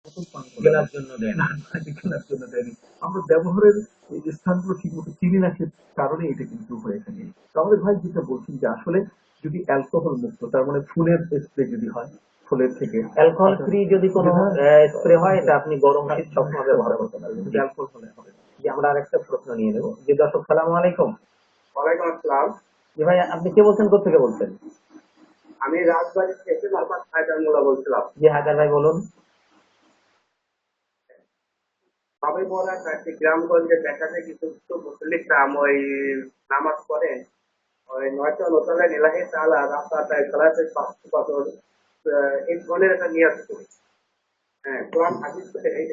কেনার জন্য দেয় না। কেনার জন্য দেয়নি। আমরা ব্যবহারের এই যে স্থানগুলো ঠিক মতো চিনি না সে কারণে এটা কিন্তু হয়ে থাকে। তো আমাদের ভাই যেটা বলছেন যে আসলে যদি অ্যালকোহল মুক্ত তার মানে ফুলের স্প্রে যদি হয় ফুলের থেকে অ্যালকোহল ফ্রি যদি কোনো স্প্রে হয় এটা আপনি গরম শীত হ্যাঁ, সবসময় ব্যবহার করতে পারবেন। যদি জি। অ্যালকোহল হলে হবে। জি, আমরা আরেকটা প্রশ্ন নিয়ে নেব। জি দর্শক, সালামু আলাইকুম। ওয়ালাইকুম আসসালাম। জি ভাই, আপনি কে বলছেন, কোত্থেকে বলছেন? আমি রাজবাড়ী থেকে মোহাম্মদ হায়দার মোল্লা বলছিলাম। জি হায়দার ভাই বলুন। সবাই বলা একটি গ্রামগঞ্জে দেখা যায় কিছু কিছু মুসলিম গ্রাম ওই নামাজ পড়ে ওই নয়টা লোকালে নিলাহি তালা রাস্তাটায় খেলাতে পাঁচশো এই ধরনের একটা নিয়ে আসছে। হ্যাঁ, কোরআন হাদিস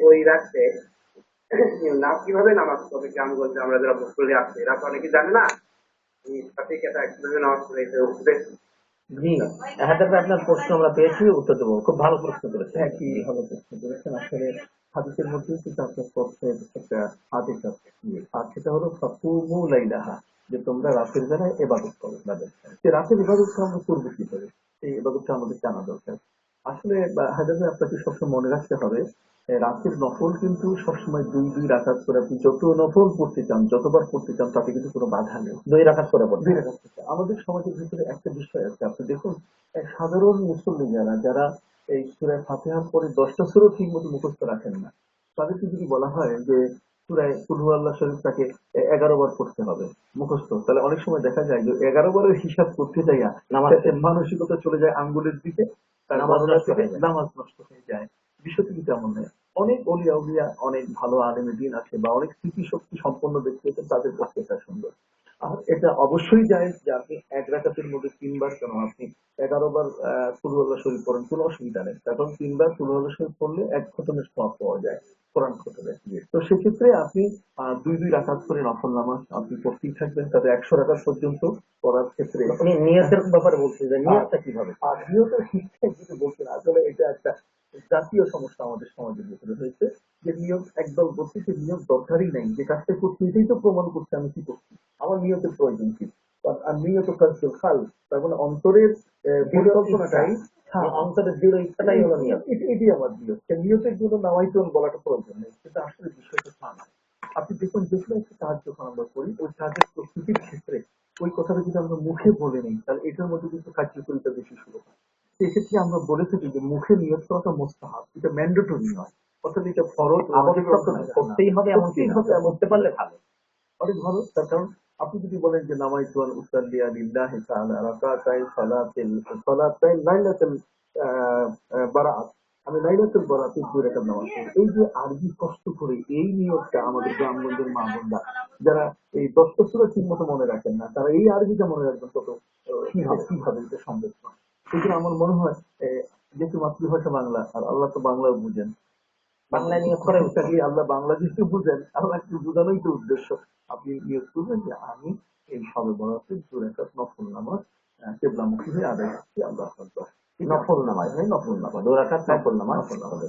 ওই রাখতে নাম কিভাবে নামাজ পড়বে গ্রামগঞ্জে আমরা যারা মুসলি আছি এরা তো অনেকে জানে না এই সঠিক এটা কিভাবে নামাজ পড়ে এটা উপদেশ। জি হায়দার ভাই, আপনার প্রশ্ন আমরা পেয়েছি, উত্তর দেবো। খুব ভালো প্রশ্ন করেছেন। হ্যাঁ, কি ভালো প্রশ্ন করেছেন। আসলে হাদিসের মধ্যে কিন্তু আপনার তথ্যের একটা হাদিস আছে। আর সেটা হলো ফাকুমু লাইলাহা, যে তোমরা রাতের বেলায় ইবাদত করো। যে রাতের ইবাদতটা আমরা করবো কি করে, এই ইবাদতটা আমাদের জানা দরকার। আসলে হায়দার ভাই আপনাকে সবসময় মনে রাখতে হবে রাতের নফল কিন্তু সবসময় দুই দুই রাকাত করে আপনি যত নফল পড়তে চান যতবার পড়তে চান তাতে কিন্তু কোনো বাধা নেই। 2 রাকাত করে পড়তে দুই হবে। রাকাত করতে। আমাদের সমাজের ভিতরে একটা বিষয় আছে, আপনি দেখুন সাধারণ মুসল্লি যারা যারা এই সূরা ফাতিহার পরে 10টা সূরা ঠিক মতো মুখস্থ রাখেন না, তাদেরকে যদি বলা হয় যে সূরায়ে কুল হুয়াল্লাহ শরীফটাকে 11 বার পড়তে হবে মুখস্থ, তাহলে অনেক সময় দেখা যায় যে 11 বারের হিসাব করতে যাইয়া নামাজ শেষ। মানসিকতা চলে যায় আঙ্গুলের দিকে, তার নামাজ গণনার নষ্ট দিকে, হয়ে যায়। নামাজ নষ্ট হয়ে যায়। বিষয়টি কিন্তু এমন নয়। অনেক অলিয়া উলিয়া অনেক ভালো আলেমে দিন আছে বা অনেক স্মৃতিশক্তি সম্পন্ন ব্যক্তি আছেন, তাদের পক্ষে এটা সুন্দর। আর এটা অবশ্যই জায়েজ যে আপনি এক রাকাতের মধ্যে 3 বার কেন, আপনি 11 বার কুল হুয়াল্লাহ শরীফ পড়েন, কোনো অসুবিধা নেই। কারণ 3 বার কুল হুয়াল্লাহ শরীফ পড়লে এক খতমের সওয়াব পাওয়া যায় কোরআন খতমে। তো সেক্ষেত্রে আপনি দুই দুই রাকাত করে নফল নামাজ আপনি পড়তেই থাকবেন, তাতে 100 রাকাত পর্যন্ত পড়ার ক্ষেত্রে। উনি নিয়তের ব্যাপারে বলছেন যে নিয়তটা কিভাবে? আর নিয়তের শিক্ষা যেটা বলছেন, আসলে এটা একটা জাতীয় সমস্যা আমাদের সমাজের ভিতরে হয়েছে যে নিয়ত একদল বলছে যে নিয়ত দরকারই নাই, যে কাজটা করছি এটাই তো প্রমাণ করছে আমি কি করছি, আমার নিয়তের প্রয়োজন কি। আর নিয়ত কাজুল খাল, তার মানে অন্তরের পরিকল্পনাটাই। হ্যাঁ, অন্তরের দৃঢ় ইচ্ছাটাই হলো নিয়ত। এটাই আমার নিয়ত। নিয়তের জন্য নামাইতুন বলাটা প্রয়োজন নেই, কিন্তু আসলে বিষয়টা তা না। আপনি দেখুন যে কোনো একটা কাজ যখন আমরা করি ওই কাজের প্রস্তুতির ক্ষেত্রে ওই কথাটা যদি আমরা মুখে বলে নিই তাহলে এটার মধ্যে কিন্তু কার্যকরিতা বেশি শুরু হয়। সেক্ষেত্রে আমরা বলে থাকি যে মুখে নিয়ত করাটা মোস্তাহাব, এটা ম্যান্ডেটরি নয়, অর্থাৎ এটা ফরজ আবশ্যক করতেই হবে এমন কি করতেই না, হবে এমন করতে পারলে ভালো। অনেক ভালো। তার কারণ আপনি যদি বলেন যে নামাইতু আন উসাল্লিয়া লিল্লাহি তাআলা রাকাতাই সালাতাই লাইলাতুল বারাআত, আমি লাইলাতুল বারাআতের 2 রাকাত নামাজ পড়ব, এই যে আরবি কষ্ট করে এই নিয়তটা আমাদের গ্রামগঞ্জের মা বোনরা যারা এই 10টা সূরা ঠিক মতো মনে রাখেন না, তারা এই আরবিটা মনে রাখবেন কত কিভাবে এটা সম্ভব নয়। সেজন্য আমার মনে হয় যেহেতু মাতৃভাষা বাংলা আর আল্লাহ তো বাংলাও বুঝেন, বাংলায় নিয়োগ করে উত্তম। আল্লাহ বাংলা যেহেতু বুঝেন, আল্লাহকে বোঝানোই তো উদ্দেশ্য। আপনি নিয়োগ করবেন যে আমি এই সবে বরাতে 2 রাকাত নফল নামাজ কেবলামুখী হয়ে আদায় করছি, আল্লাহ আকবার। নফল নামাজ, নফল নামাজ 2 রাকাত নফল নামাজ। নফল নামাজ